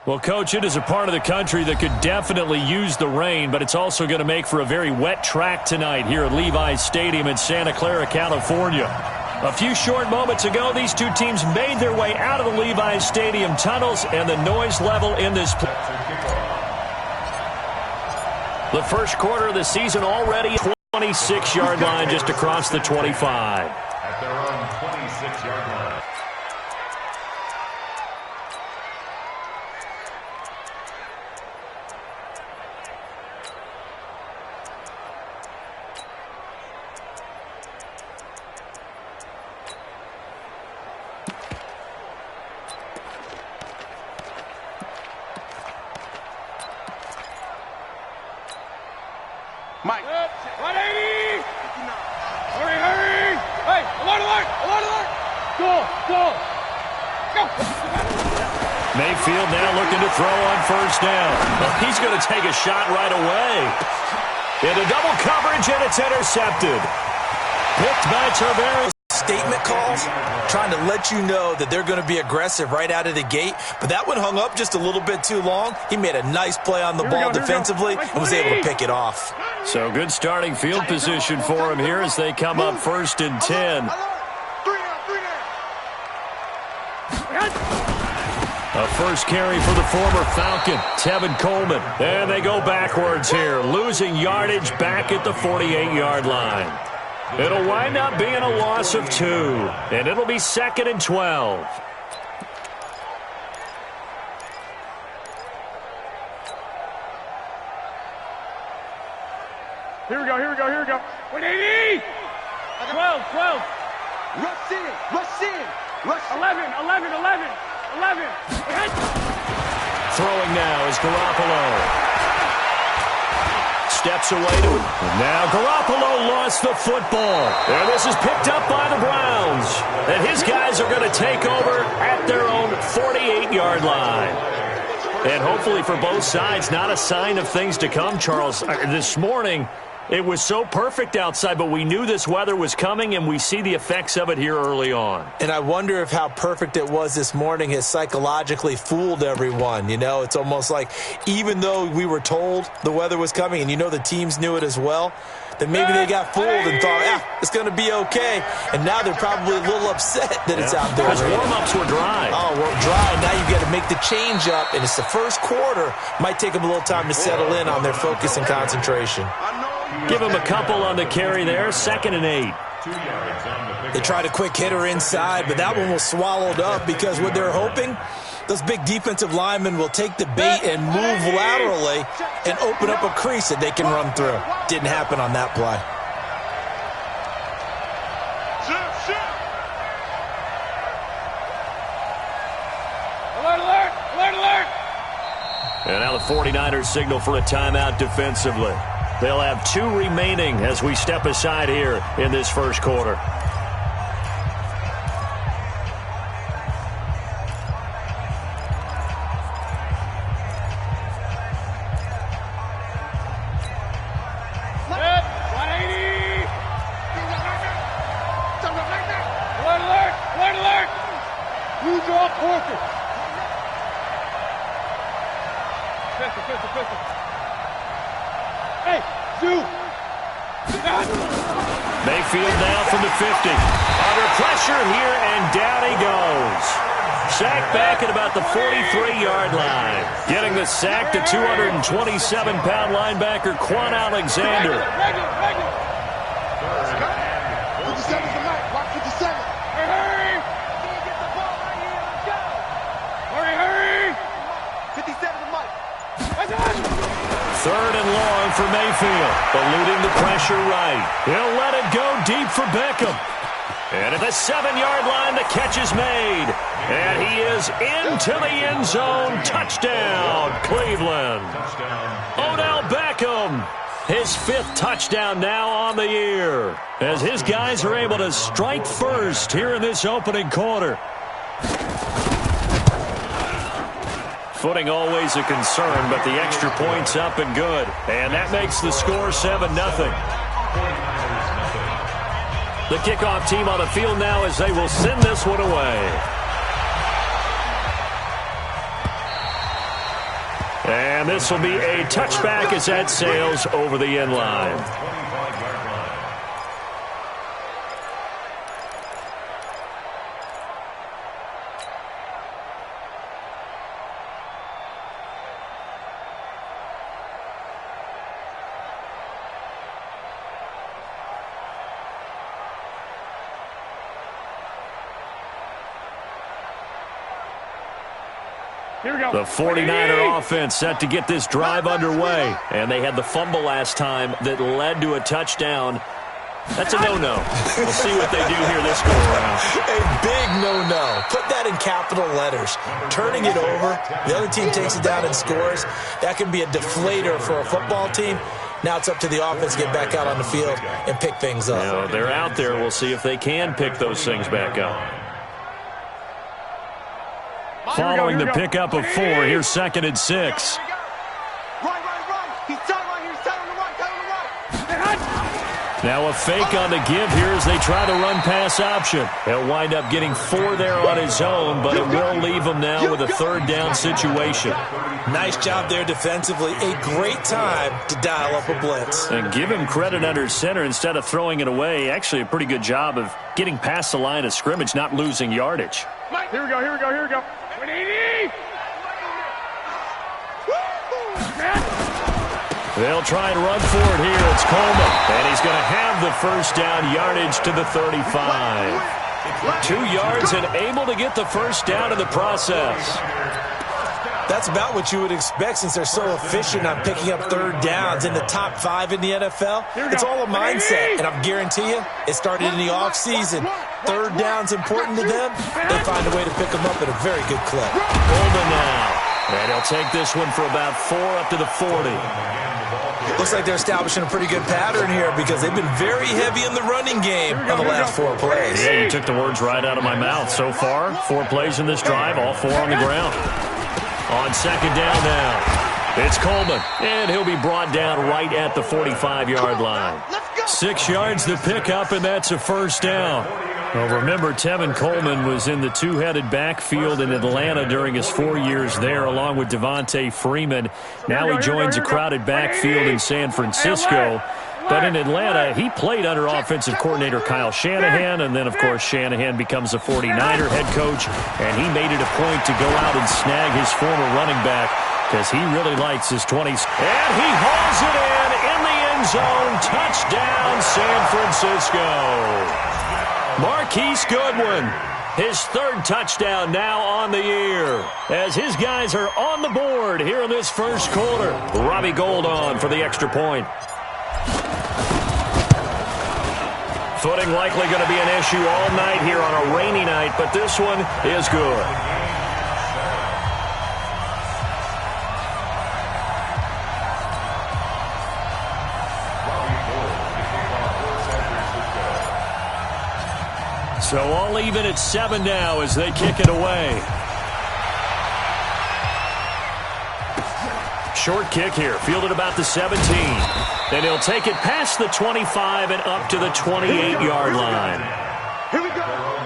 Well, Coach, it is a part of the country that could definitely use the rain, but it's also going to make for a very wet track tonight here at Levi's Stadium in Santa Clara, California. A few short moments ago, these two teams made their way out of the Levi's Stadium tunnels, and the noise level in this the first quarter of the season already 26-yard line just across the 25. At their own 26-yard line. Mike. 180! Hurry, hurry! Hey, alert, alert, alert, alert! Go, go! Go! Mayfield now looking to throw on first down. Well, he's going to take a shot right away. Into double coverage, and it's intercepted. Picked by Tavera. Statement calls, trying to let you know that they're going to be aggressive right out of the gate, but that one hung up just a little bit too long. He made a nice play on the ball defensively and was able to pick it off. So good starting field position for him here as they come up 1st and 10. A first carry for the former Falcon, Tevin Coleman. And they go backwards here, losing yardage back at the 48-yard line. It'll wind up being a loss of 2, and it'll be 2nd and 12. Here we go, here we go, here we go. 180! 12, 12. Rush in, rush in, rush in. 11, 11, 11, 11. Throwing now is Garoppolo. Steps away to it. Now Garoppolo lost the football. And this is picked up by the Browns. And his guys are going to take over at their own 48-yard line. And hopefully for both sides, not a sign of things to come, Charles. This morning, it was so perfect outside, but we knew this weather was coming, and we see the effects of it here early on. And I wonder if how perfect it was this morning has psychologically fooled everyone. You know, it's almost like even though we were told the weather was coming, and you know the teams knew it as well, that maybe they got fooled and thought, it's going to be okay. And now they're probably a little upset that it's out there. Because warm-ups were dry. Oh, we're dry. Now you've got to make the change up, and it's the first quarter. Might take them a little time to settle in on their focus and concentration. Give him a couple on the carry there, 2nd and 8. 2 yards on the pick. They tried a quick hitter inside, but that one was swallowed up because what they're hoping, those big defensive linemen will take the bait and move laterally and open up a crease that they can run through. Didn't happen on that play. Alert, alert, alert, alert! And now the 49ers signal for a timeout defensively. They'll have 2 remaining as we step aside here in this first quarter. Set, 180! Alert, alert, alert, alert! Use your quarter. Pistol. Hey, shoot! Mayfield now from the 50. Under pressure here, and down he goes. Sacked back at about the 43-yard line. Getting the sack to 227-pound linebacker Quan Alexander. Regular. 57's the mic. Watch 57. Hurry! Get the ball right here. Let's go. Hurry! 57's the mic. 3rd and long for Mayfield. Eluding the pressure right. He'll let it go deep for Beckham. And at the 7-yard line, the catch is made. And he is into the end zone. Touchdown, Cleveland. Odell Beckham, his 5th touchdown now on the year, as his guys are able to strike first here in this opening quarter. Footing always a concern, but the extra point's up and good. And that makes the score 7-0. The kickoff team on the field now as they will send this one away. And this will be a touchback as that sails over the end line. Here we go. The 49er offense set to get this drive underway. And they had the fumble last time that led to a touchdown. That's a no-no. We'll see what they do here this go-around. A big no-no. Put that in capital letters. Turning it over, the other team takes it down and scores. That can be a deflator for a football team. Now it's up to the offense to get back out on the field and pick things up. You know, they're out there. We'll see if they can pick those things back up. Following the pickup of 4, here's 2nd and 6. Right. He's tight right here. He's tight on the right. Now a fake on the give here as they try to run pass option. He'll wind up getting 4 there on his own, but it will leave him now with a 3rd down situation. Nice job there defensively. A great time to dial up a blitz. And give him credit under center instead of throwing it away. Actually a pretty good job of getting past the line of scrimmage, not losing yardage. Here we go. 180. They'll try and run for it here. It's Coleman. And he's going to have the 1st down yardage to the 35. 2 yards and able to get the 1st down in the process. That's about what you would expect since they're so efficient on picking up 3rd downs in the top 5 in the NFL. It's all a mindset, and I guarantee you it started in the offseason. 3rd down's important to them. They find a way to pick them up at a very good clip. Coleman now. And he'll take this one for about 4 up to the 40. Looks like they're establishing a pretty good pattern here because they've been very heavy in the running game on the last 4 plays. Yeah, you took the words right out of my mouth. So far, 4 plays in this drive, all 4 on the ground. On 2nd down now, it's Coleman, and he'll be brought down right at the 45-yard line. 6 yards to pick up, and that's a 1st down. Well, remember, Tevin Coleman was in the 2-headed backfield in Atlanta during his 4 years there, along with Devontae Freeman. Now he joins a crowded backfield in San Francisco. But in Atlanta, he played under offensive coordinator Kyle Shanahan, and then, of course, Shanahan becomes a 49er head coach, and he made it a point to go out and snag his former running back because he really likes his 20s. And he hauls it in the end zone. Touchdown, San Francisco. Marquise Goodwin, his 3rd touchdown now on the year, as his guys are on the board here in this 1st quarter. Robbie Gould on for the extra point. Footing likely going to be an issue all night here on a rainy night, but this one is good. So all even at 7 now as they kick it away. Short kick here, fielded about the 17. Then he'll take it past the 25 and up to the 28-yard line. Here we go.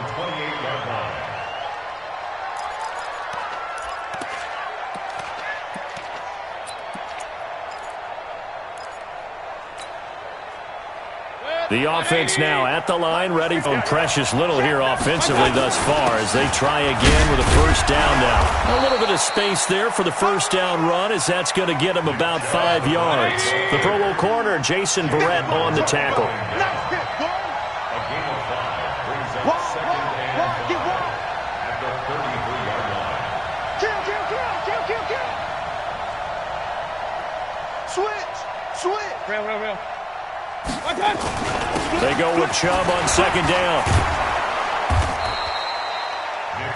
The offense now at the line, ready for precious little here offensively thus far as they try again with a 1st down now. A little bit of space there for the 1st down run as that's going to get him about 5 yards. The Pro Bowl corner, Jason Verrett on the tackle. Real. They go with Chubb on 2nd down.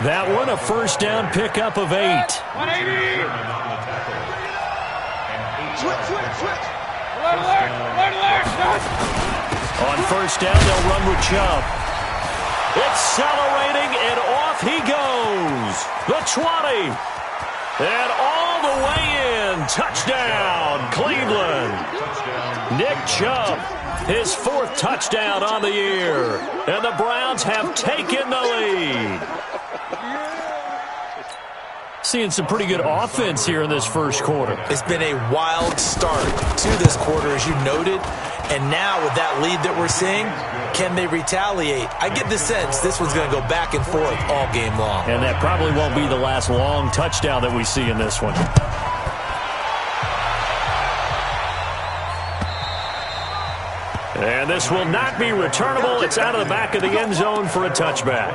That one a 1st down pickup of 8. 180. Switch. Alert. On 1st down, they'll run with Chubb. Accelerating, and off he goes. The 20. And all the way in. Touchdown, Cleveland. Nick Chubb, his 4th touchdown on the year. And the Browns have taken the lead. Seeing some pretty good offense here in this first quarter. It's been a wild start to this quarter, as you noted. And now with that lead that we're seeing, can they retaliate? I get the sense this one's going to go back and forth all game long. And that probably won't be the last long touchdown that we see in this one. And this will not be returnable. It's out of the back of the end zone for a touchback.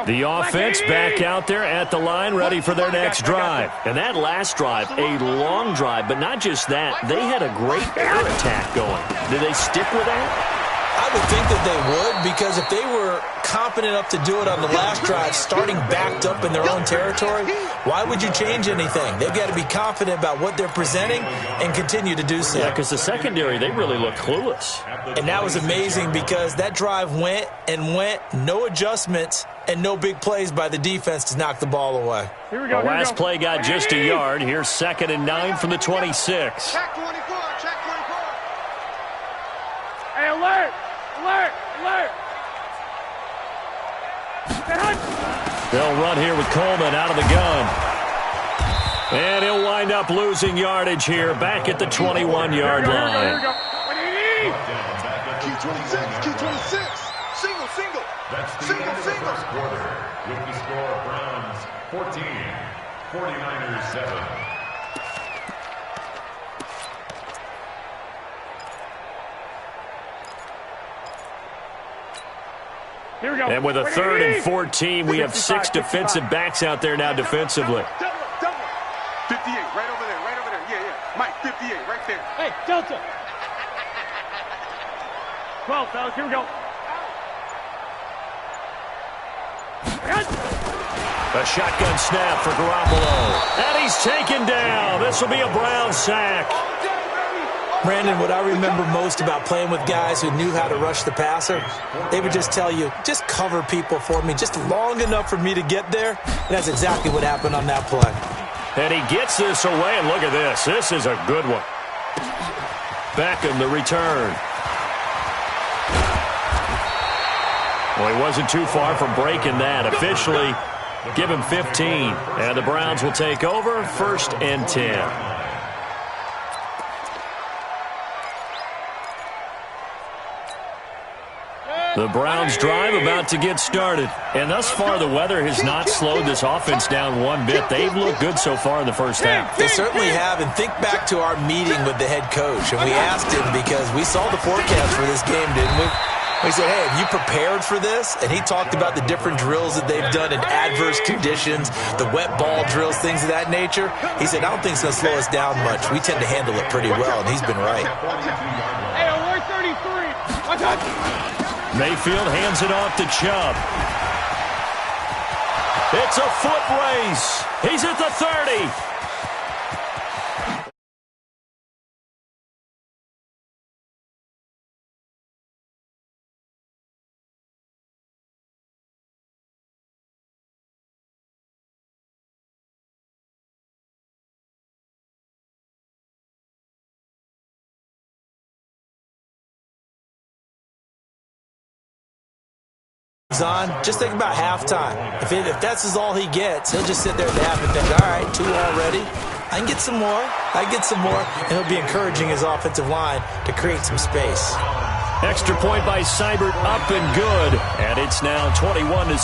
The offense back out there at the line, ready for their next drive. And that last drive, a long drive, but not just that. They had a great air attack going. Did they stick with that? I would think that they would, because if they were competent enough to do it on the last drive, starting backed up in their own territory, why would you change anything? They've got to be confident about what they're presenting and continue to do so. Yeah, because the secondary, they really look clueless. And that was amazing because that drive went and went, no adjustments, and no big plays by the defense to knock the ball away. Here we go. The last play got just a yard. Here's 2nd and 9 from the 26. Check 24, check 24. Hey, alert! Alert! Alert! They'll run here with Coleman out of the gun. And he'll wind up losing yardage here back at the 21-yard line. Here we go. What do you need? Key 26, key 26. Single, single. That's the Single, end of the single. first quarter. With the score, Browns 14, 49ers 7. Here we go. And with a 3rd and 14, we have 6 defensive backs out there now defensively. Double. 58, right over there, right over there. Yeah, yeah. Mike, 58, right there. Hey, Delta. 12, fellas. Here we go. A shotgun snap for Garoppolo. And he's taken down. This will be a Brown sack. Brandon, what I remember most about playing with guys who knew how to rush the passer, they would just tell you, just cover people for me, just long enough for me to get there. And that's exactly what happened on that play. And he gets this away, and look at this. This is a good one. Beckham, the return. Well, he wasn't too far from breaking that. Officially, give him 15. And the Browns will take over, 1st and 10. The Browns drive about to get started. And thus far, the weather has not slowed this offense down one bit. They've looked good so far in the first half. They certainly have. And think back to our meeting with the head coach. And we asked him, because we saw the forecast for this game, didn't we? We said, hey, have you prepared for this? And he talked about the different drills that they've done in adverse conditions, the wet ball drills, things of that nature. He said, I don't think it's going to slow us down much. We tend to handle it pretty well, and he's been right. Hey, alert 33. Watch out. Mayfield hands it off to Chubb. It's a foot race. He's at the 30. On, just think about halftime. If that's all he gets, he'll just sit there at the half and think, all right, 2 already. I can get some more. And he'll be encouraging his offensive line to create some space. Extra point by Seibert, up and good. And it's now 21-7.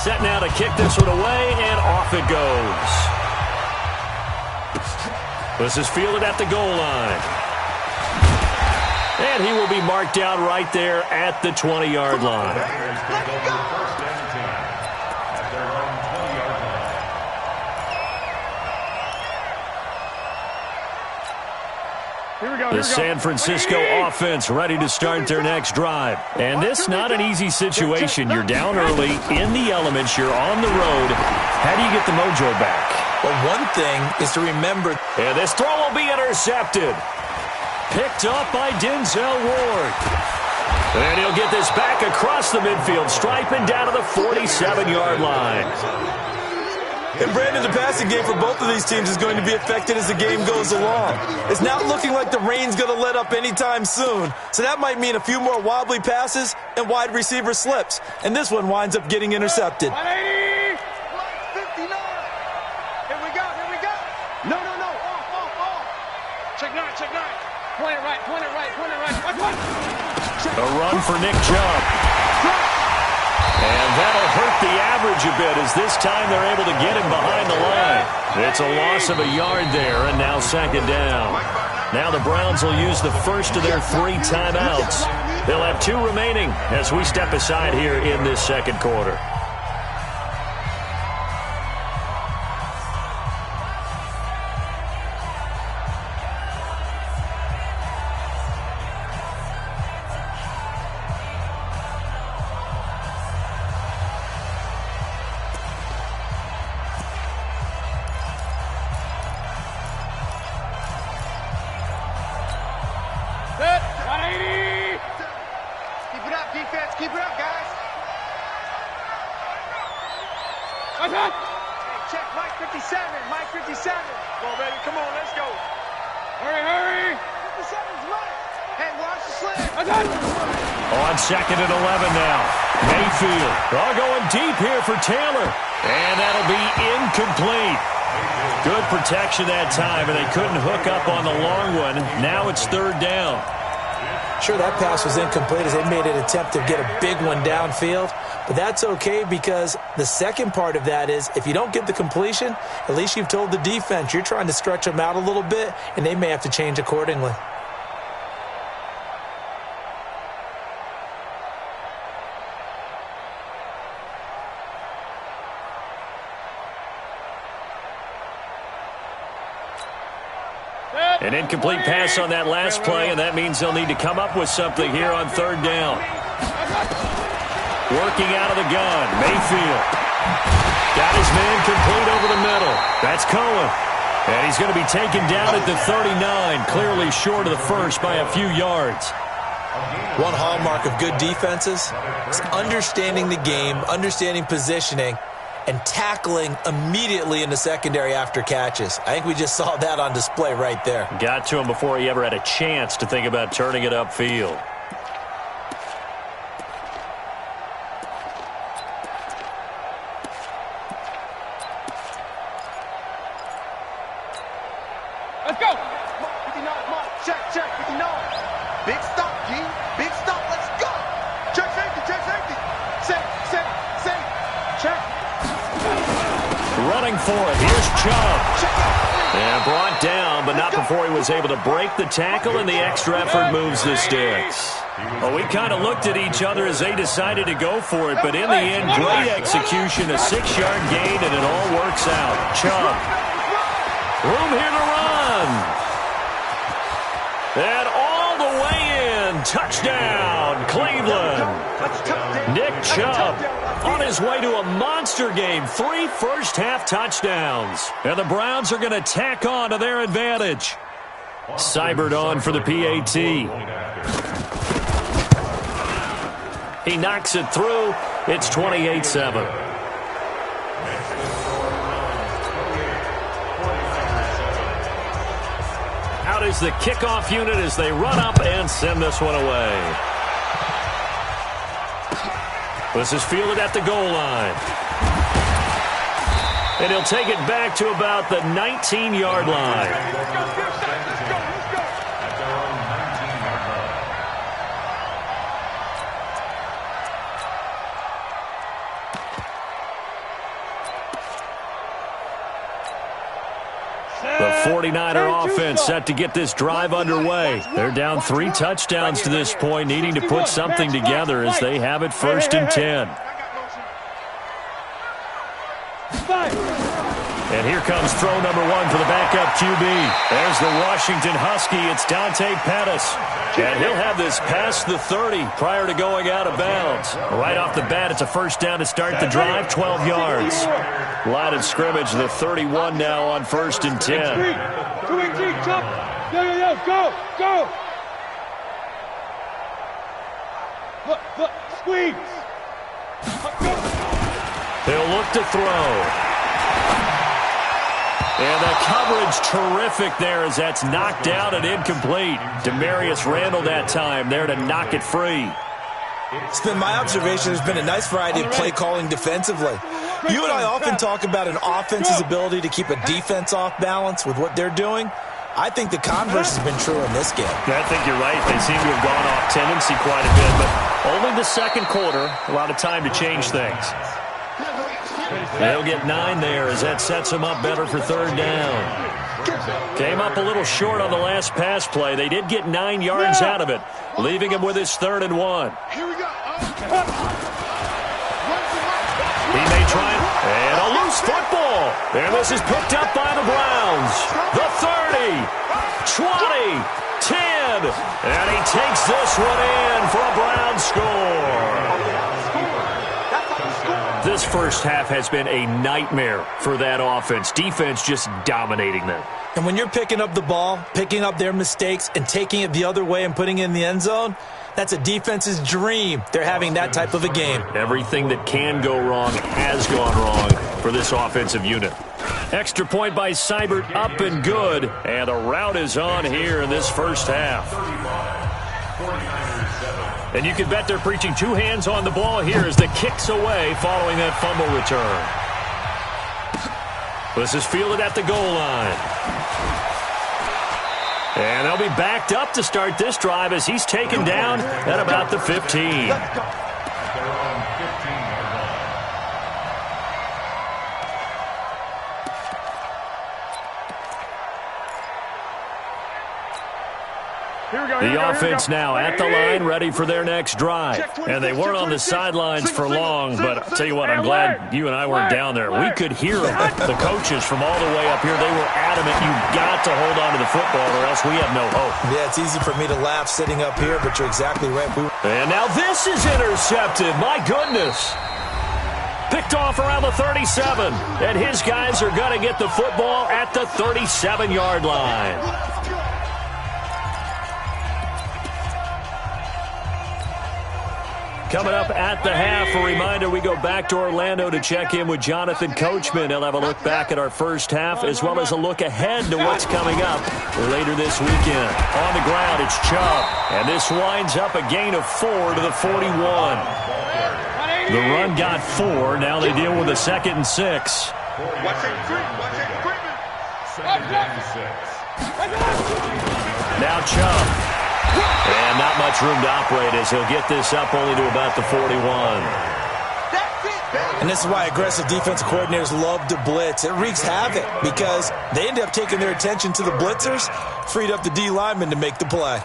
Set now to kick this one away, and off it goes. This is fielded at the goal line. And he will be marked down right there at the 20-yard line. The San Francisco offense ready to start their next drive. And this not an easy situation. You're down early, in the elements, you're on the road. How do you get the mojo back? Well, one thing is to remember. And this throw will be intercepted. Picked up by Denzel Ward. And he'll get this back across the midfield stripe and down to the 47-yard line. And Brandon, the passing game for both of these teams is going to be affected as the game goes along. It's not looking like the rain's going to let up anytime soon, so that might mean a few more wobbly passes and wide receiver slips. And this one winds up getting intercepted. 180! 59. Here we go. No. Off. Check nine. Point it right. Watch. A run for Nick Chubb. And that'll hurt the average a bit as this time they're able to get him behind the line. It's a loss of a yard there, and now second down. Now the Browns will use the first of their 3 timeouts. They'll have 2 remaining as we step aside here in this second quarter. Set. 180! Keep it up, defense. Keep it up, guys. Watch out! Hey, check Mike 57. Go, baby. Come on, let's go. Hurry! 57's Mike. Hey, watch the sled. Watch out! On second and 11 now. Mayfield. Going deep here for Taylor. And that'll be incomplete. Good protection that time, and they couldn't hook up on the long one. Now it's third down. Sure, that pass was incomplete as they made an attempt to get a big one downfield, but that's okay because the second part of that is if you don't get the completion, at least you've told the defense you're trying to stretch them out a little bit, and they may have to change accordingly. An incomplete pass on that last play, and that means they'll need to come up with something here on third down. Working out of the gun, Mayfield. Got his man complete over the middle. That's Cohen. And he's going to be taken down at the 39, clearly short of the first by a few yards. One hallmark of good defenses is understanding the game, understanding positioning, and tackling immediately in the secondary after catches. I think we just saw that on display right there. Got to him before he ever had a chance to think about turning it upfield. Let's go! 59, Mark. Check, 59. Big stop, G. Big stop. Let's go. Check safety. Safe. Check. Running for it. Here's Chubb. And brought down, but not before he was able to break the tackle, and the extra effort moves the sticks. Well, we kind of looked at each other as they decided to go for it, but in the end, great execution, a 6-yard gain, and it all works out. Chubb. Room here to run. And all the way in. Touchdown, Cleveland. Nick Chubb on his way to a monster game. 3 first-half touchdowns. And the Browns are going to tack on to their advantage. Seibert on for the PAT. He knocks it through. It's 28-7. Out is the kickoff unit as they run up and send this one away. This is fielded at the goal line. And he'll take it back to about the 19-yard line. The 49er offense set to get this drive underway. They're down 3 touchdowns to this point, needing to put something together as they have it 1st and 10. And here comes throw number 1 for the backup QB. There's the Washington Husky. It's Dante Pettis. And he'll have this past the 30 prior to going out of bounds. Right off the bat, it's a first down to start the drive, 12 yards. Line of scrimmage, the 31 now on 1st and 10. Go! Look, squeeze! He'll look to throw. And the coverage terrific there as that's knocked down and incomplete. Demarius Randall that time there to knock it free. It's been my observation there's been a nice variety of play calling defensively. You and I often talk about an offense's ability to keep a defense off balance with what they're doing. I think the converse has been true in this game. I think you're right. They seem to have gone off tendency quite a bit, but only the second quarter, a lot of time to change things. They'll get 9 there as that sets them up better for third down. Came up a little short on the last pass play. They did get 9 yards out of it, leaving him with his 3rd and 1. Here we go. He may try it. And a loose football. And this is picked up by the Browns. The 30, 20, 10. And he takes this one in for a Browns score. This first half has been a nightmare for that offense. Defense just dominating them. And when you're picking up the ball, picking up their mistakes, and taking it the other way and putting it in the end zone, that's a defense's dream. They're having that type of a game. Everything that can go wrong has gone wrong for this offensive unit. Extra point by Seibert, up and good. And the route is on here in this first half. And you can bet they're preaching 2 hands on the ball here as the kick's away following that fumble return. This is fielded at the goal line. And they'll be backed up to start this drive as he's taken down at about the 15. The offense now at the line, ready for their next drive. And they weren't on the sidelines for long, but I'll tell you what, I'm glad you and I weren't down there. We could hear the coaches from all the way up here. They were adamant, you've got to hold on to the football or else we have no hope. Yeah, it's easy for me to laugh sitting up here, but you're exactly right. And now this is intercepted. My goodness. Picked off around the 37. And his guys are going to get the football at the 37-yard line. Coming up at the half, a reminder, we go back to Orlando to check in with Jonathan Coachman. He'll have a look back at our first half as well as a look ahead to what's coming up later this weekend. On the ground, it's Chubb. And this winds up a gain of 4 to the 41. The run got 4. Now they deal with a 2nd and 6. Now Chubb. And not much room to operate as he'll get this up only to about the 41. And this is why aggressive defensive coordinators love to blitz. It wreaks havoc because they end up taking their attention to the blitzers, freed up the D lineman to make the play.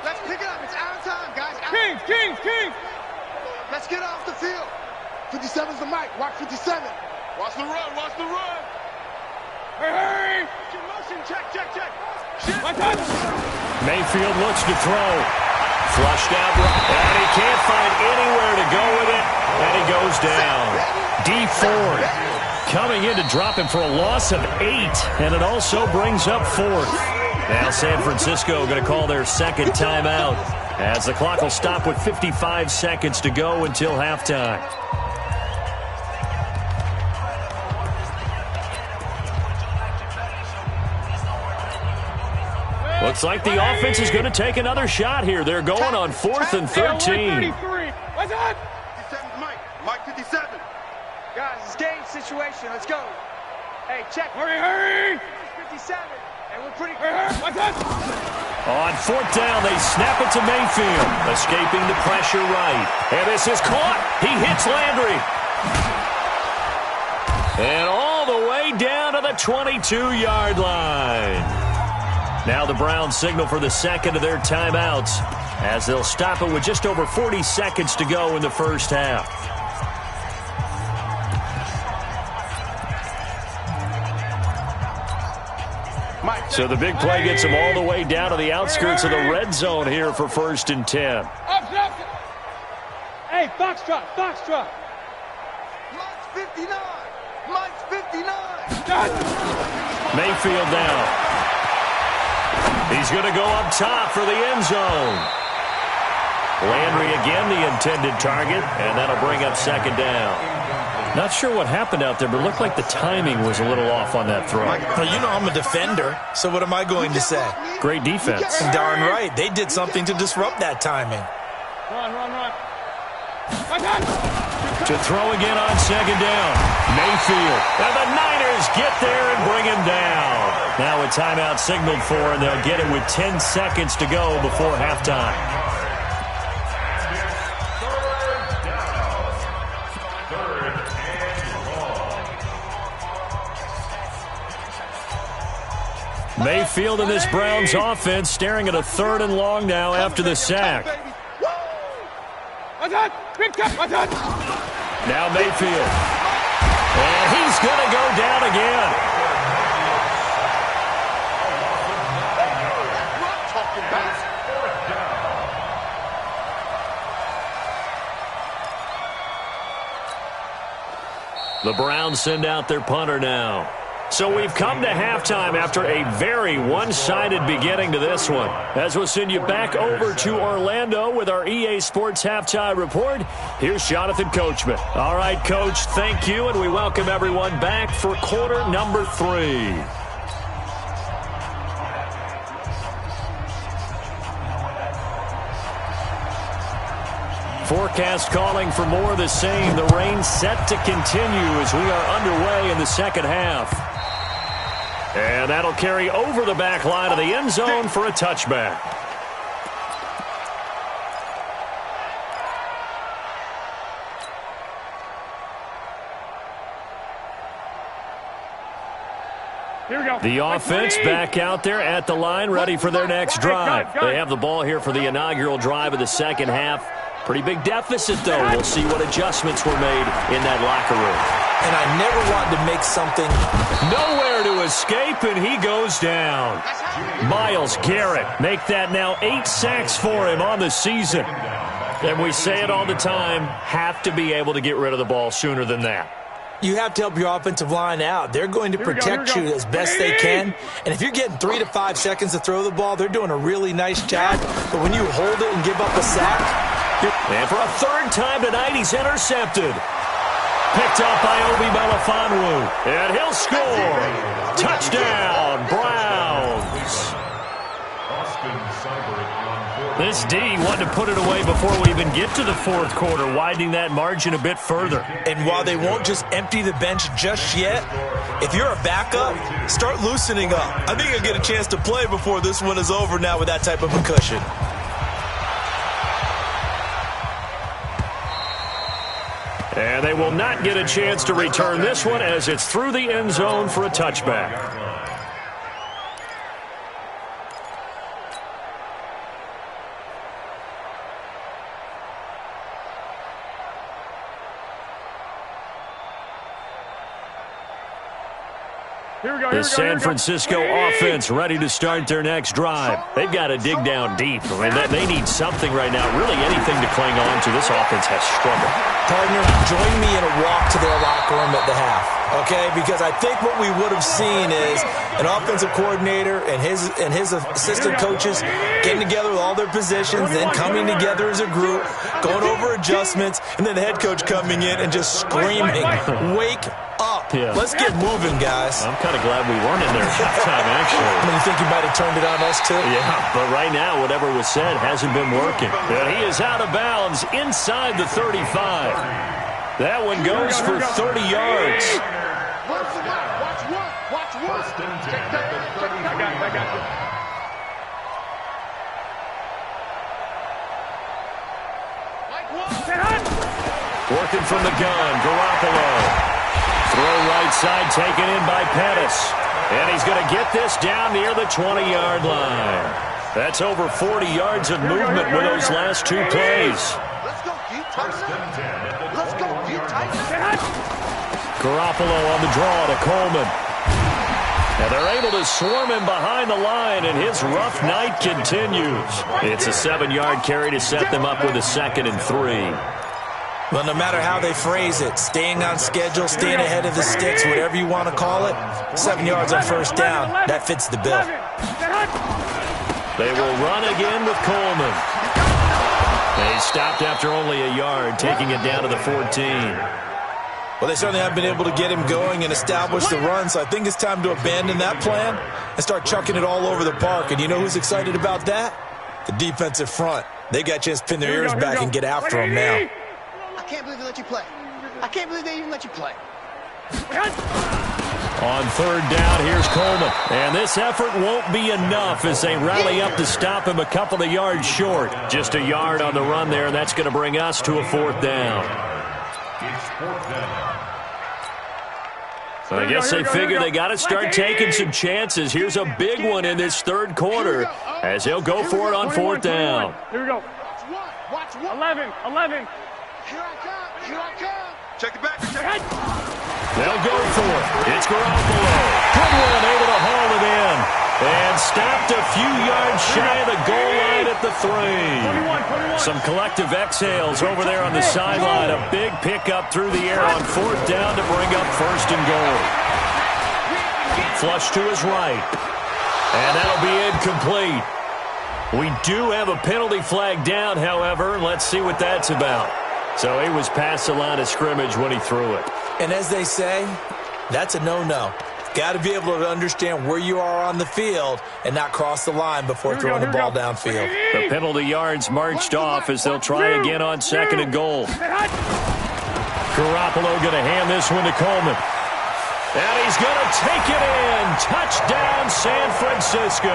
Let's pick it up. It's out of time, guys. Kings. Let's get off the field. 57's the mic. Watch 57. Watch the run. Hurry. Motion. Check. Mayfield looks to throw. Flushed out. And he can't find anywhere to go with it. And he goes down. D Ford coming in to drop him for a loss of 8. And it also brings up 4th. Now San Francisco going to call their 2nd timeout as the clock will stop with 55 seconds to go until halftime. Looks like the offense is going to take another shot here. They're going on 4th and 13. What's that? 57's Mike 57. Guys, it's game situation. Let's go. Hey, check. Hurry. 57. And we're pretty good. What's that? On 4th down, they snap it to Mayfield. Escaping the pressure right. And this is caught. He hits Landry. And all the way down to the 22-yard line. Now the Browns signal for the 2nd of their timeouts as they'll stop it with just over 40 seconds to go in the first half. So the big play gets them all the way down to the outskirts of the red zone here for 1st and 10. Hey, Foxtrot. Mike's 59. Mayfield now. He's going to go up top for the end zone. Landry again the intended target, and that'll bring up second down. Not sure what happened out there, but it looked like the timing was a little off on that throw. Well, you know I'm a defender, so what am I going to say? Great defense. Darn right. They did something to disrupt that timing. Run. To throw again on second down. Mayfield. And the Niners get there and bring him down. Now a timeout signaled for, and they'll get it with 10 seconds to go before halftime. Mayfield in this Browns offense staring at a 3rd and long now after the sack. Now Mayfield. And he's going to go down again. The Browns send out their punter now. So we've come to halftime after a very one-sided beginning to this one. As we'll send you back over to Orlando with our EA Sports Halftime Report, here's Jonathan Coachman. All right, Coach, thank you, and we welcome everyone back for quarter number 3. Forecast calling for more of the same. The rain set to continue as we are underway in the second half. And that'll carry over the back line of the end zone for a touchback. Here we go. The offense back out there at the line, ready for their next drive. They have the ball here for the inaugural drive of the second half. Pretty big deficit, though. We'll see what adjustments were made in that locker room. And I never wanted to make something. Nowhere to escape, and he goes down. Myles Garrett, make that now 8 sacks for him on the season. And we say it all the time, have to be able to get rid of the ball sooner than that. You have to help your offensive line out. They're going to protect you as best they can. And if you're getting 3 to 5 seconds to throw the ball, they're doing a really nice job. But when you hold it and give up a sack, and for a 3rd time tonight, he's intercepted. Picked up by Obi Melifonwu. And he'll score. Touchdown, Browns. This D wanted to put it away before we even get to the 4th quarter, widening that margin a bit further. And while they won't just empty the bench just yet, if you're a backup, start loosening up. I think you'll get a chance to play before this one is over now with that type of a cushion. And they will not get a chance to return this one as it's through the end zone for a touchback. The San Francisco offense ready to start their next drive. They've got to dig down deep. I mean, they need something right now, really anything to cling on to. This offense has struggled. Partner, join me in a walk to their locker room at the half, okay? Because I think what we would have seen is an offensive coordinator and his assistant coaches getting together with all their positions, then coming together as a group, going over adjustments, and then the head coach coming in and just screaming, "Wake up. Yeah. Let's get moving, guys." I'm kind of glad we weren't in there at halftime, actually. I mean, you think you might have turned it on us, too? Yeah, but right now, whatever was said hasn't been working. And he is out of bounds inside the 35. That one goes for 30 yards. Watch one. I got you. Working from the gun, Garoppolo. Throw right side taken in by Pettis. And he's going to get this down near the 20-yard line. That's over 40 yards of movement with those last 2 plays. Let's go, deep tight. Let's go, deep tight. Garoppolo on the draw to Coleman. And they're able to swarm him behind the line, and his rough night continues. It's a 7-yard carry to set them up with a 2nd and 3. Well, no matter how they phrase it, staying on schedule, staying ahead of the sticks, whatever you want to call it, 7 yards on 1st down, that fits the bill. They will run again with Coleman. They stopped after only a yard, taking it down to the 14. Well, they certainly haven't been able to get him going and establish the run, so I think it's time to abandon that plan and start chucking it all over the park. And you know who's excited about that? The defensive front. They got a chance to pin their ears back and get after him now. I can't believe they let you play. I can't believe they even let you play. On third down, here's Coleman. And this effort won't be enough as they rally up to stop him a couple of yards short. Just a yard on the run there, and that's going to bring us to a fourth down. It's fourth down. I guess they figure they got to start taking some chances. Here's a big one in this third quarter as they'll go for it on fourth down. Here we go. Watch one. 11. Here I come. Check the back. They'll go for it. It's Garoppolo. Good one, able to haul it in. And stopped a few yards shy of the goal line at the 3. Some collective exhales over there on the sideline. A big pickup through the air on fourth down to bring up first and goal. Flush to his right. And that'll be incomplete. We do have a penalty flag down, however. Let's see what that's about. So he was past the line of scrimmage when he threw it. And as they say, that's a no-no. Got to be able to understand where you are on the field and not cross the line before throwing the ball downfield. The penalty yards marched off as they'll try again on second and goal. Garoppolo going to hand this one to Coleman. And he's going to take it in. Touchdown, San Francisco.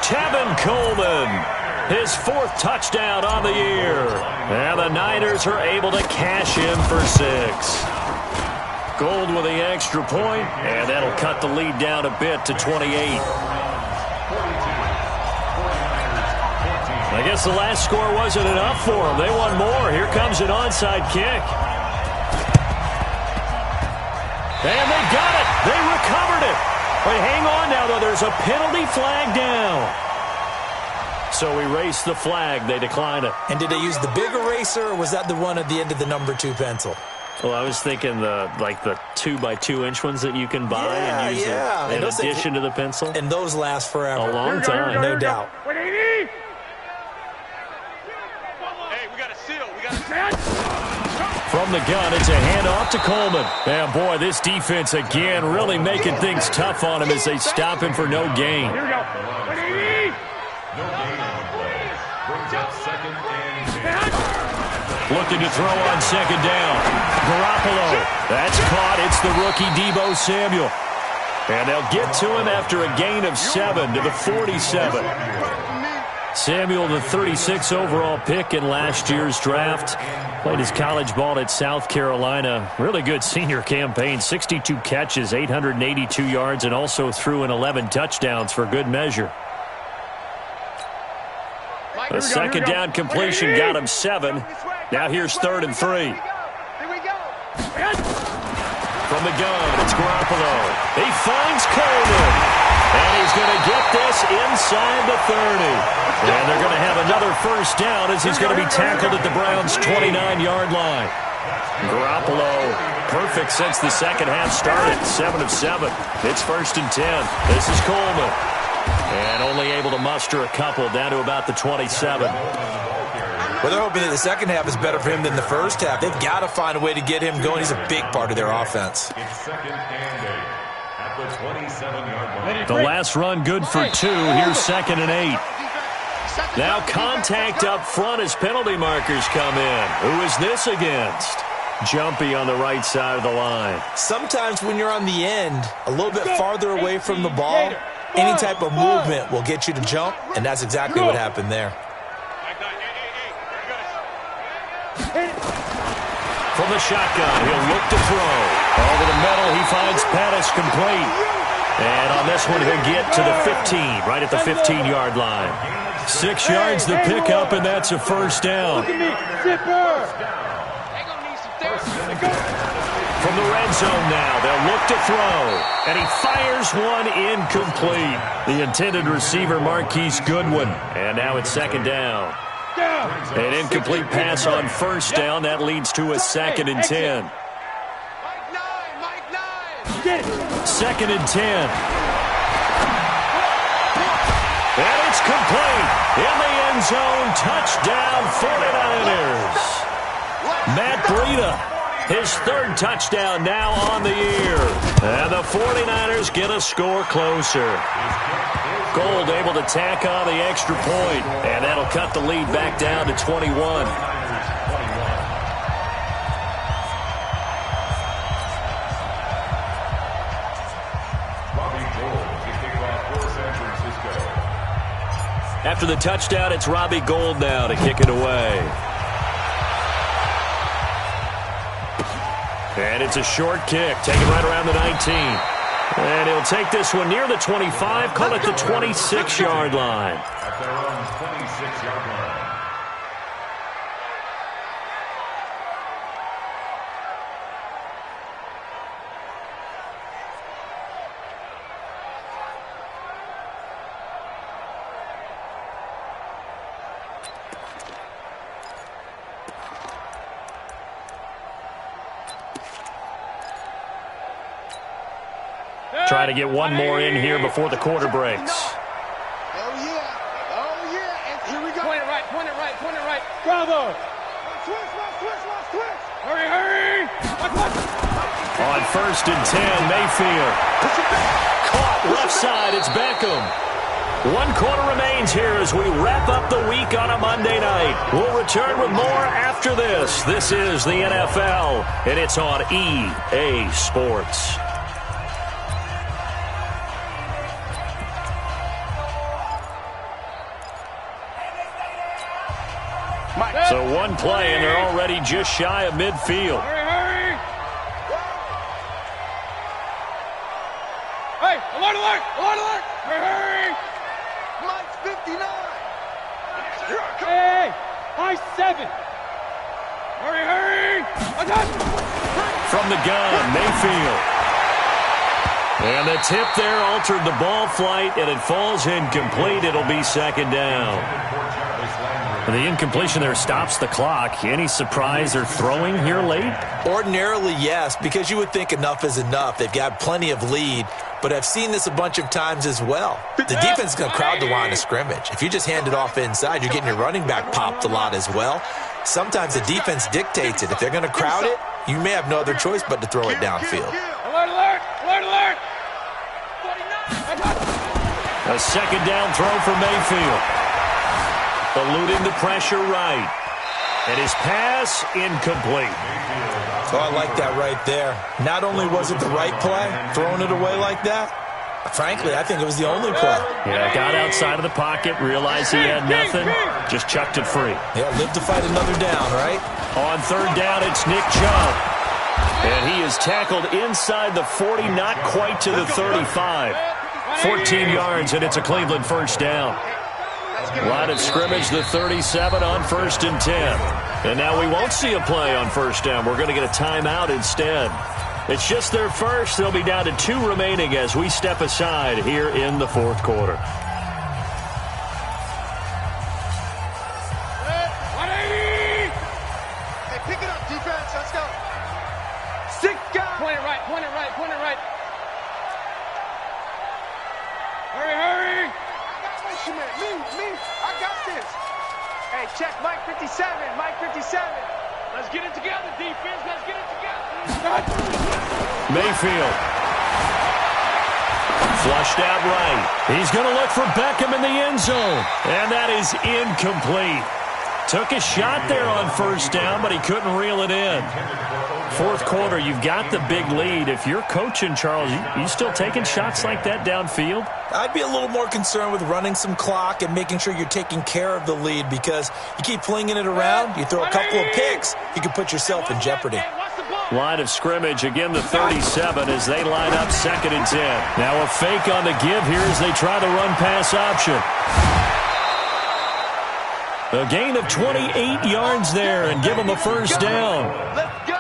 Tevin Coleman, his fourth touchdown on the year. And the Niners are able to cash in for 6. Gold with the extra point, and that'll cut the lead down a bit to 28. I guess the last score wasn't enough for them. They want more. Here comes an onside kick. And they got it. They recovered it. But hang on now, though. There's a penalty flag down. So erase the flag. They decline it. And did they use the big eraser, or was that the one at the end of the number 2 pencil? Well, I was thinking the 2x2-inch ones that you can buy and use in addition to the pencil. And those last forever. A long time. No doubt. Hey, we got a seal. We got a From the gun, it's a handoff to Coleman. And boy, this defense again really making things tough on him as they stop him for no gain. here we go. No gain on the play. Brings up second and 10. Looking to throw on second down. Garoppolo. That's caught. It's the rookie Deebo Samuel. And they'll get to him after a gain of 7 to the 47. Samuel, the 36 overall pick in last year's draft. Played his college ball at South Carolina. Really good senior campaign. 62 catches, 882 yards, and also threw in 11 touchdowns for good measure. The second down completion got him 7. Now here's 3rd and 3. Here we go. From the gun, it's Garoppolo. He finds Coleman. And he's going to get this inside the 30. And they're going to have another first down as he's going to be tackled at the Browns' 29-yard line. Garoppolo, perfect since the second half started. 7 of 7. It's 1st and 10. This is Coleman. And only able to muster a couple down to about the 27. Well, they're hoping that the second half is better for him than the first half. They've got to find a way to get him going. He's a big part of their offense. It's second and 8 at the 27-yard line. The last run good for 2. Here's 2nd and 8. Now contact up front as penalty markers come in. Who is this against? Jumpy on the right side of the line. Sometimes when you're on the end, a little bit farther away from the ball, any type of movement will get you to jump, and that's exactly what happened there. From the shotgun, he'll look to throw. Over the middle, he finds Pettis complete. And on this one, he'll get to the 15, right at the 15-yard line. 6 yards the pickup, and that's a first down. From the red zone now, they'll look to throw. And he fires one incomplete. The intended receiver, Marquise Goodwin. And now it's 2nd down. An incomplete pass on first down. That leads to a 2nd and 10. Mike 9. 2nd and 10. And it's complete. In the end zone, touchdown 49ers. Matt Breida, his third touchdown now on the year. And the 49ers get a score closer. Gold able to tack on the extra point, and that'll cut the lead back down to 21. After the touchdown, it's Robbie Gould now to kick it away. And it's a short kick, taken right around the 19. And he'll take this one near the 25, call it the 26-yard line. At their own 26-yard line. Try to get one more in here before the quarter breaks. Oh, yeah. Oh, yeah. And here we go. Point it right, point it right, point it right. Bravo. Twist. Hurry, hurry. On 1st and 10, Mayfield. Caught left side, it's Beckham. 1 quarter remains here as we wrap up the week on a Monday night. We'll return with more after this. This is the NFL, and it's on EA Sports. So one play, and they're already just shy of midfield. Hurry. Hey, alert. Hurry. Mike's 59. Hey, high 7. Hurry. From the gun, Mayfield. And the tip there altered the ball flight, and it falls incomplete. It'll be 2nd down. And the incompletion there stops the clock. Any surprise they're throwing here late? Ordinarily, yes, because you would think enough is enough. They've got plenty of lead, but I've seen this a bunch of times as well. The defense is going to crowd the line of scrimmage. If you just hand it off inside, you're getting your running back popped a lot as well. Sometimes the defense dictates it. If they're going to crowd it, you may have no other choice but to throw it downfield. Alert. A 2nd down throw for Mayfield. Eluding the pressure right. And his pass incomplete. Oh, I like that right there. Not only was it the right play, throwing it away like that, frankly, I think it was the only play. Yeah, got outside of the pocket, realized he had nothing, just chucked it free. Yeah, live to fight another down, right? On 3rd down, it's Nick Chubb. And he is tackled inside the 40, not quite to the 35. 14 yards, and it's a Cleveland 1st down. Line of scrimmage, the 37 on 1st and 10. And now we won't see a play on 1st down. We're going to get a timeout instead. It's just their first. They'll be down to 2 remaining as we step aside here in the 4th quarter. Hey, pick it up, defense. Let's go. 6 guys. Point it right. Hurry. Me. I got this. Hey, check Mike 57. Let's get it together, defense. Let's get it together. Mayfield. Flushed out right. He's going to look for Beckham in the end zone. And that is incomplete. Took a shot there on 1st down, but he couldn't reel it in. 4th quarter, you've got the big lead. If you're coaching, Charles, you still taking shots like that downfield? I'd be a little more concerned with running some clock and making sure you're taking care of the lead, because you keep flinging it around, you throw a couple of picks, you can put yourself in jeopardy. Line of scrimmage, again the 37 as they line up 2nd and 10. Now a fake on the give here as they try the run-pass option. A gain of 28 yards there and give them a 1st down. Let's go.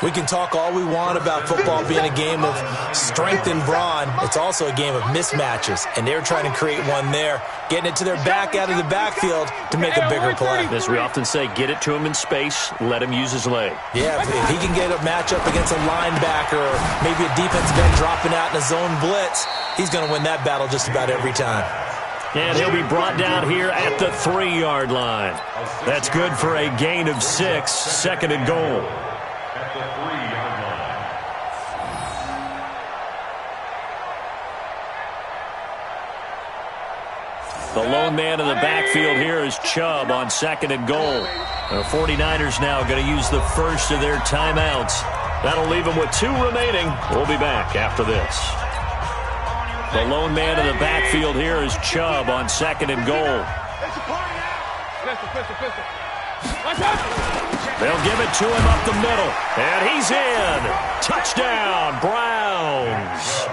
We can talk all we want about football being a game of strength and brawn. It's also a game of mismatches, and they're trying to create one there, getting it to their back out of the backfield to make a bigger play. As we often say, get it to him in space, let him use his leg. Yeah, if he can get a matchup against a linebacker or maybe a defensive end dropping out in a zone blitz, he's going to win that battle just about every time. And he'll be brought down here at the 3-yard line. That's good for a gain of 6, second and goal. At the 3-yard line. The lone man in the backfield here is Chubb on second and goal. The 49ers now going to use the first of their timeouts. That'll leave them with 2 remaining. We'll be back after this. The lone man in the backfield here is Chubb on second and goal. They'll give it to him up the middle. And he's in. Touchdown, Browns.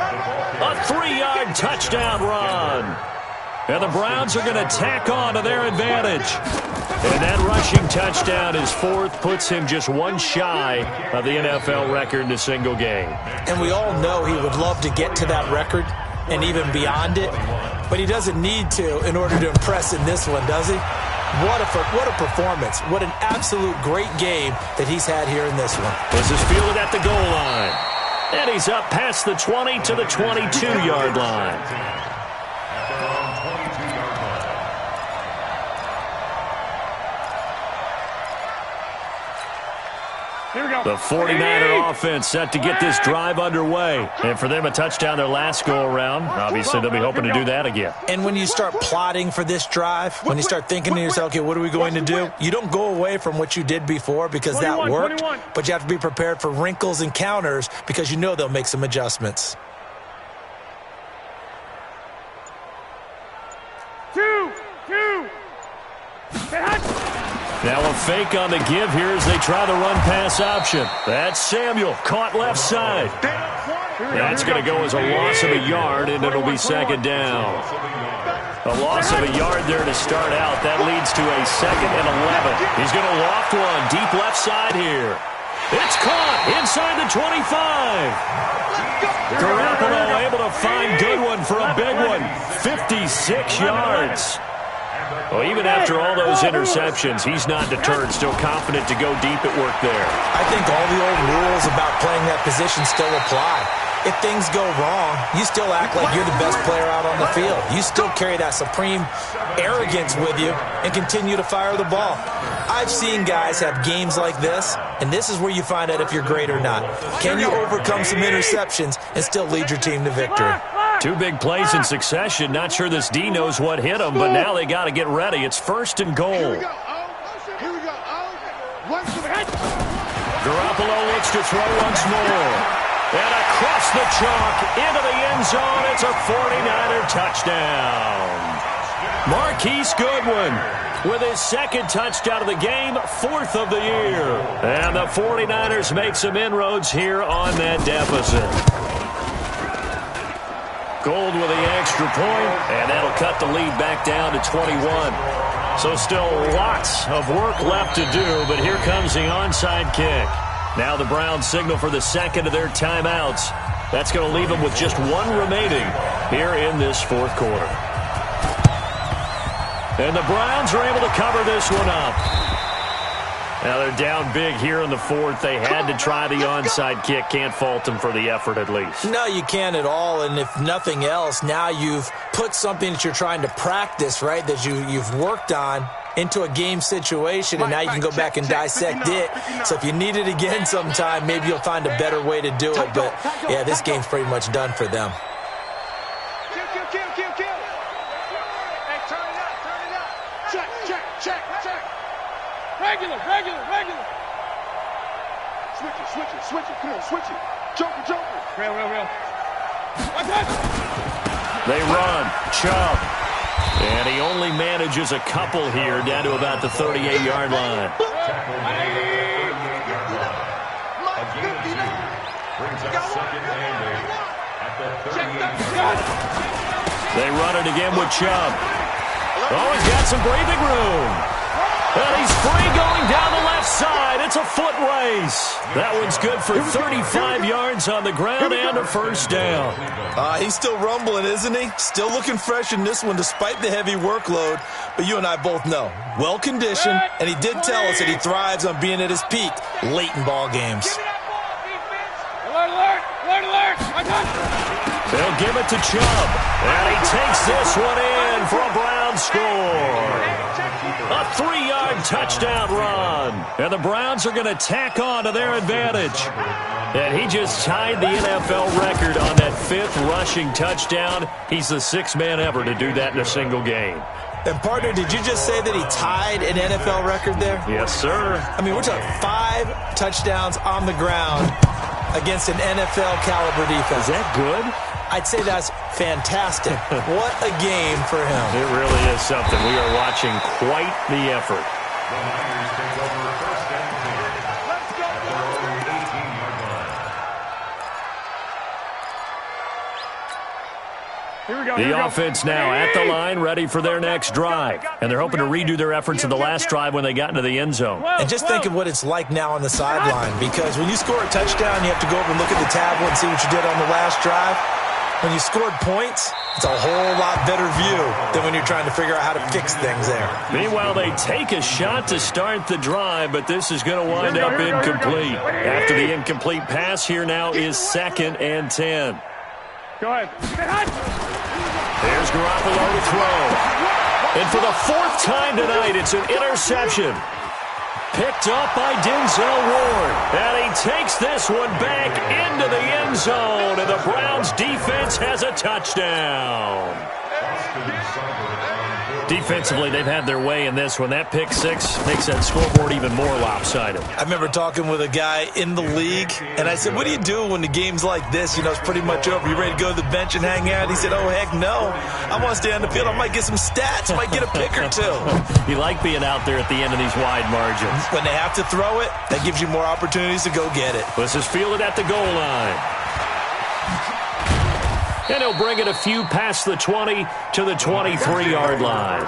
A 3-yard touchdown run. And the Browns are going to tack on to their advantage. And that rushing touchdown, his 4th, puts him just 1 shy of the NFL record in a single game. And we all know he would love to get to that record and even beyond it, but he doesn't need to in order to impress in this one, does he? What a performance. What an absolute great game that he's had here in this one. This is fielded at the goal line. And he's up past the 20 to the 22-yard line. The 49er offense set to get this drive underway. And for them, a touchdown their last go-around. Obviously, they'll be hoping to do that again. And when you start plotting for this drive, when you start thinking to yourself, okay, what are we going to do? You don't go away from what you did before because that worked, but you have to be prepared for wrinkles and counters because you know they'll make some adjustments. 2. Now a fake on the give here as they try the run-pass option. That's Samuel, caught left side. That's going to go as a loss of a yard, and it'll be second down. A loss of a yard there to start out. That leads to a 2nd and 11. He's going to loft one deep left side here. It's caught inside the 25. Garoppolo able to find Goodwin for a big one. 56 yards. Well, even after all those interceptions, he's not deterred, still confident to go deep at work there. I think all the old rules about playing that position still apply. If things go wrong, you still act like you're the best player out on the field. You still carry that supreme arrogance with you and continue to fire the ball. I've seen guys have games like this, and this is where you find out if you're great or not. Can you overcome some interceptions and still lead your team to victory? 2 big plays in succession. Not sure this D knows what hit him, but now they got to get ready. It's first and goal. Garoppolo looks to throw once more. And across the chalk into the end zone. It's a 49er touchdown. Marquise Goodwin with his 2nd touchdown of the game, 4th of the year. And the 49ers make some inroads here on that deficit. Gold with the extra point, and that'll cut the lead back down to 21. So still lots of work left to do, but here comes the onside kick. Now the Browns signal for the 2nd of their timeouts. That's going to leave them with just 1 remaining here in this 4th quarter. And the Browns are able to cover this one up. Now they're down big here in the 4th. They had to try the onside kick. Can't fault them for the effort at least. No, you can't at all. And if nothing else, now you've put something that you're trying to practice, right, that you've worked on into a game situation, and now you can go back and dissect it. So if you need it again sometime, maybe you'll find a better way to do it. But, yeah, this game's pretty much done for them. Kill. Hey, turn it up. Check. Regular. Switch it. Come on, switch it. Joker. Real. Watch it. They run. Chubb. And he only manages a couple here down to about the 38-yard line. They run it again with Chubb. Oh, he's got some breathing room. And he's free going down the left side. It's a foot race. That one's good for 35 yards on the ground and a first down. He's still rumbling, isn't he? Still looking fresh in this one despite the heavy workload. But you and I both know, well-conditioned, and he did tell us that he thrives on being at his peak late in ball games. Alert! They'll give it to Chubb. And he takes this one in for a Browns score. A 3-yard touchdown run. And the Browns are going to tack on to their advantage. And he just tied the NFL record on that 5th rushing touchdown. He's the 6th man ever to do that in a single game. And, partner, did you just say that he tied an NFL record there? Yes, sir. I mean, we're talking 5 touchdowns on the ground against an NFL-caliber defense. Is that good? I'd say that's fantastic. What a game for him. It really is something. We are watching quite the effort. The Niners take over first and 10. Let's go. At their own 18-yard line. The offense now at the line, ready for their next drive. And they're hoping to redo their efforts in the last drive when they got into the end zone. And just think of what it's like now on the sideline, because when you score a touchdown, you have to go over and look at the tablet and see what you did on the last drive. When you scored points, it's a whole lot better view than when you're trying to figure out how to fix things there. Meanwhile, they take a shot to start the drive, but this is going to wind up incomplete. After the incomplete pass, here now is 2nd and 10. Go ahead. There's Garoppolo to throw. And for the 4th time tonight, it's an interception. Picked up by Denzel Ward. And he takes this one back into the end zone. And the Browns defense has a touchdown. Defensively, they've had their way in this one. That pick 6 makes that scoreboard even more lopsided. I remember talking with a guy in the league, and I said, what do you do when the game's like this? You know, it's pretty much over. You ready to go to the bench and hang out? He said, oh, heck no. I want to stay on the field. I might get some stats. Might get a pick or 2. You like being out there at the end of these wide margins. When they have to throw it, that gives you more opportunities to go get it. This is fielded at the goal line. And he'll bring it a few past the 20 to the 23-yard line.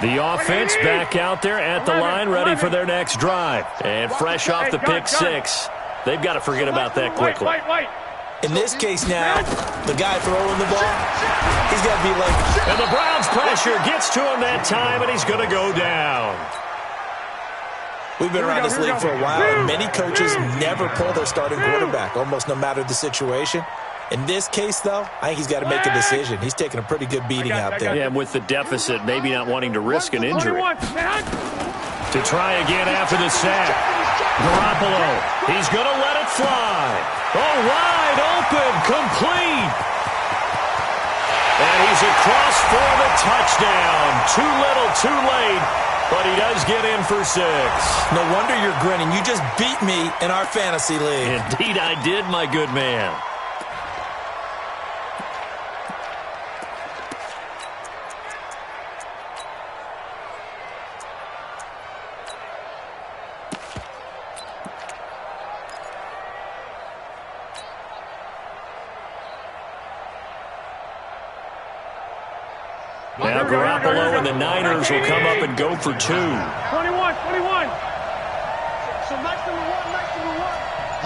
The offense back out there at the line, ready for their next drive. And fresh off the pick 6, they've got to forget about that quickly. In this case now, the guy throwing the ball, he's got to be like... And the Browns pressure gets to him that time, and he's going to go down. We've been around this league for a while, and many coaches never pull their starting quarterback, almost no matter the situation. In this case, though, I think he's got to make a decision. He's taking a pretty good beating out there. Yeah, and with the deficit, maybe not wanting to risk an injury. To try again after the sack. Garoppolo, he's going to let it fly. Oh, wide open, complete. And he's across for the touchdown. Too little, too late. But he does get in for 6. No wonder you're grinning. You just beat me in our fantasy league. Indeed I did, my good man. Now Garoppolo and the Niners will come up and go for 2. 21. So nice number one.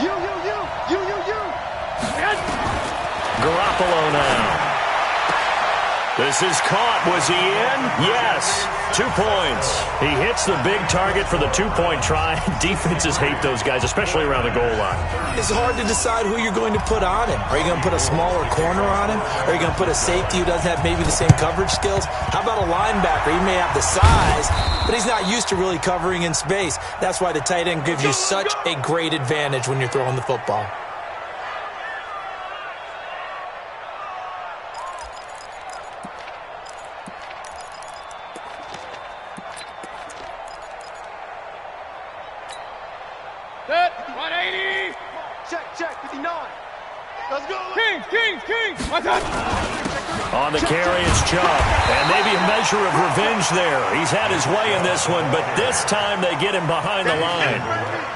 You. Garoppolo now. This is caught. Was he in? Yes. 2 points. He hits the big target for the 2-point try. Defenses hate those guys, especially around the goal line. It's hard to decide who you're going to put on him. Are you going to put a smaller corner on him? Are you going to put a safety who doesn't have maybe the same coverage skills? How about a linebacker? He may have the size, but he's not used to really covering in space. That's why the tight end gives you such a great advantage when you're throwing the football. Set. 180. Check. 59. Let's go. King. What's up? On the carry, it's Chubb. And maybe a measure of revenge there. He's had his way in this one, but this time they get him behind the line.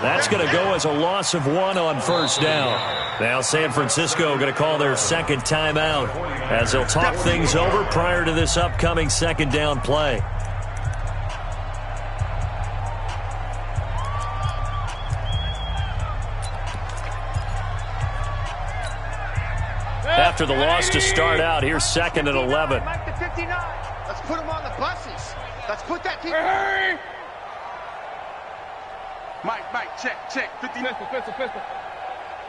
That's going to go as a loss of 1 on first down. Now San Francisco going to call their second timeout as they'll talk things over prior to this upcoming second down play. After the loss to start out, here's 2nd and 11. Let's put them on the buses. Let's put that team. Hurry. Mike, check. 50. Pistol.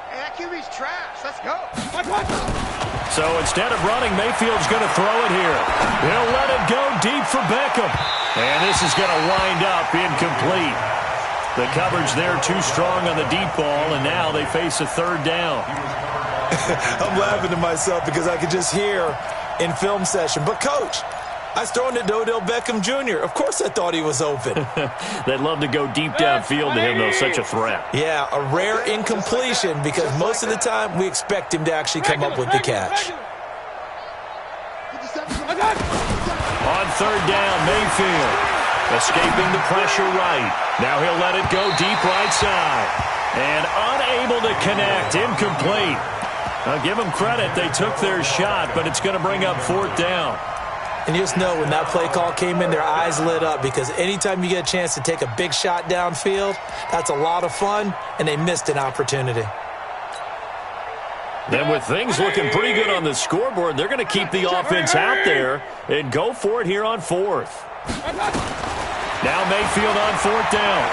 Hey, that QB's trash. Let's go. So instead of running, Mayfield's going to throw it here. He'll let it go deep for Beckham. And this is going to wind up incomplete. The coverage there too strong on the deep ball, and now they face a third down. I'm laughing to myself because I could just hear in film session, but coach, I was throwing it to Odell Beckham Jr. Of course I thought he was open. They'd love to go deep downfield to him, though, such a threat. Yeah, a rare incompletion because most of the time we expect him to actually come up with the catch. On third down, Mayfield escaping the pressure right. Now he'll let it go deep right side. And unable to connect, incomplete. I'll give them credit. They took their shot, but it's going to bring up fourth down. And you just know when that play call came in, their eyes lit up because anytime you get a chance to take a big shot downfield, that's a lot of fun, and they missed an opportunity. Then with things looking pretty good on the scoreboard, they're going to keep the offense out there and go for it here on fourth. Now Mayfield on fourth down.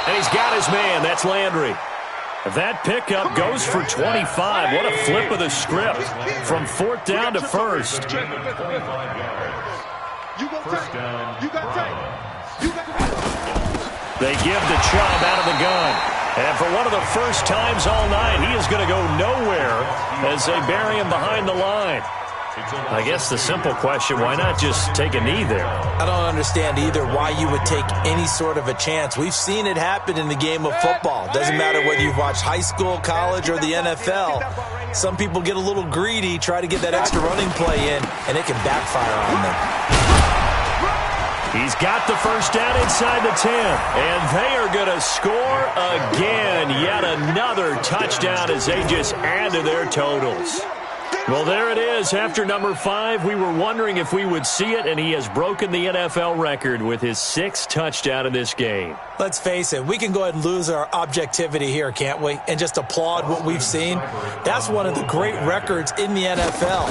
And he's got his man. That's Landry. That pickup goes for 25. What a flip of the script from fourth down to first. You got tape. They give the Chubb out of the gun. And for one of the first times all night, he is going to go nowhere as they bury him behind the line. I guess the simple question, why not just take a knee there? I don't understand either why you would take any sort of a chance. We've seen it happen in the game of football. Doesn't matter whether you've watched high school, college, or the NFL. Some people get a little greedy, try to get that extra running play in, and it can backfire on them. He's got the first down inside the 10, and they are going to score again. Yet another touchdown as they just add to their totals. Well, there it is. After number 5, we were wondering if we would see it, and he has broken the NFL record with his 6th touchdown in this game. Let's face it, we can go ahead and lose our objectivity here, can't we? And just applaud what we've seen. That's one of the great records in the NFL.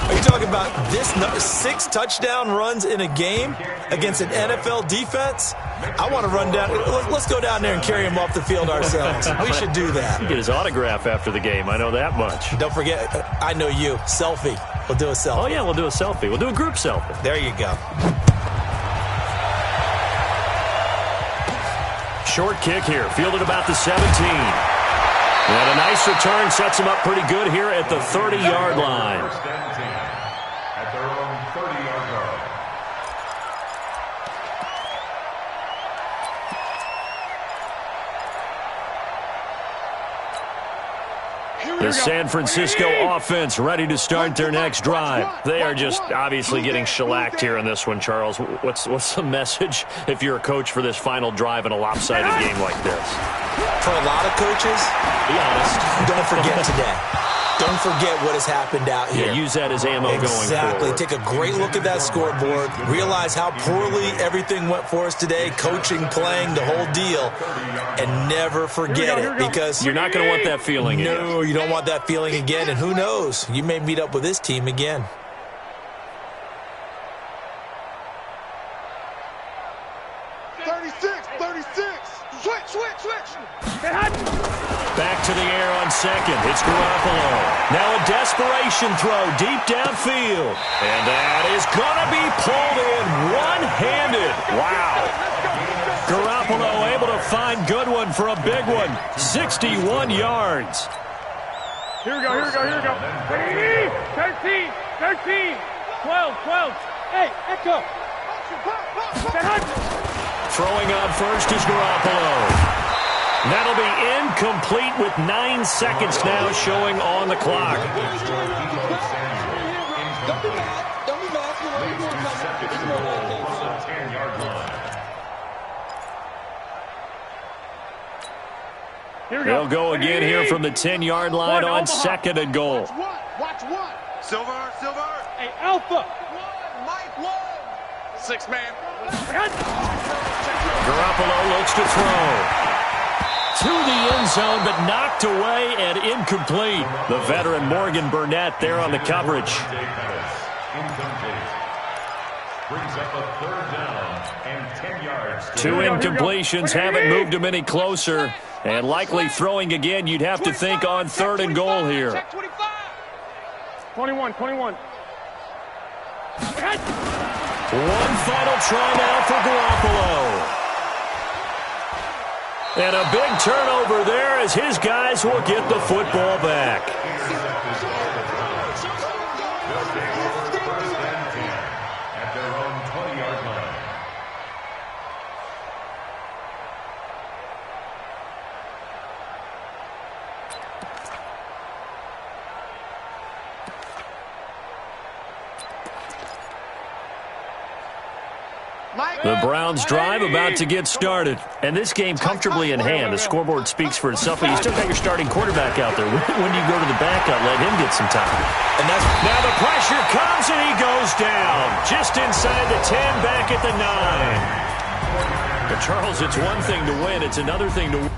Are you talking about this 6 touchdown runs in a game against an NFL defense? I want to run down. Let's go down there and carry him off the field ourselves. We should do that. Get his autograph after the game. I know that much. Don't forget, I know you. Selfie. We'll do a selfie. Oh, yeah, we'll do a selfie. We'll do a group selfie. There you go. Short kick here. Fielded about the 17. And a nice return sets him up pretty good here at the 30-yard line. At their own 30-yard line. The San Francisco offense ready to start their next drive. They are just obviously getting shellacked here in this one, Charles. What's the message if you're a coach for this final drive in a lopsided game like this? For a lot of coaches, be honest. Don't forget today. Don't forget what has happened out here. Yeah, use that as ammo going forward. Exactly. Take a great look at that scoreboard. Realize how poorly everything went for us today. Coaching, playing, the whole deal. And never forget it because you're not going to want that feeling again. No, you don't want that feeling again. And who knows? You may meet up with this team again. Switch. Back to the air on second. It's Garoppolo. Now a desperation throw deep downfield. And that is going to be pulled in one-handed. Wow. Garoppolo able to find Goodwin for a big one. 61 yards. Here we go. 13. 12. Hey, Echo. Throwing on first is Garoppolo. That'll be incomplete with 9 seconds now showing on the clock. They'll go again here from the 10-yard line on second and goal. Watch one. Silver. Hey, Alpha. Mike, 6 man. Garoppolo looks to throw. To the end zone, but knocked away and incomplete. The veteran Morgan Burnett there on the coverage. Brings up a 3rd down and 10 yards. 2 incompletions haven't moved him any closer. And likely throwing again, you'd have to think on 3rd and goal here. 21. One final try now for Garoppolo. And a big turnover there as his guys will get the football back. At their own 20-yard line. The Browns drive about to get started. And this game comfortably in hand. The scoreboard speaks for itself, but you still got your starting quarterback out there. When do you go to the backup, let him get some time? And that's now the pressure comes and he goes down. Just inside the 10, back at the 9. But Charles, it's one thing to win. It's another thing to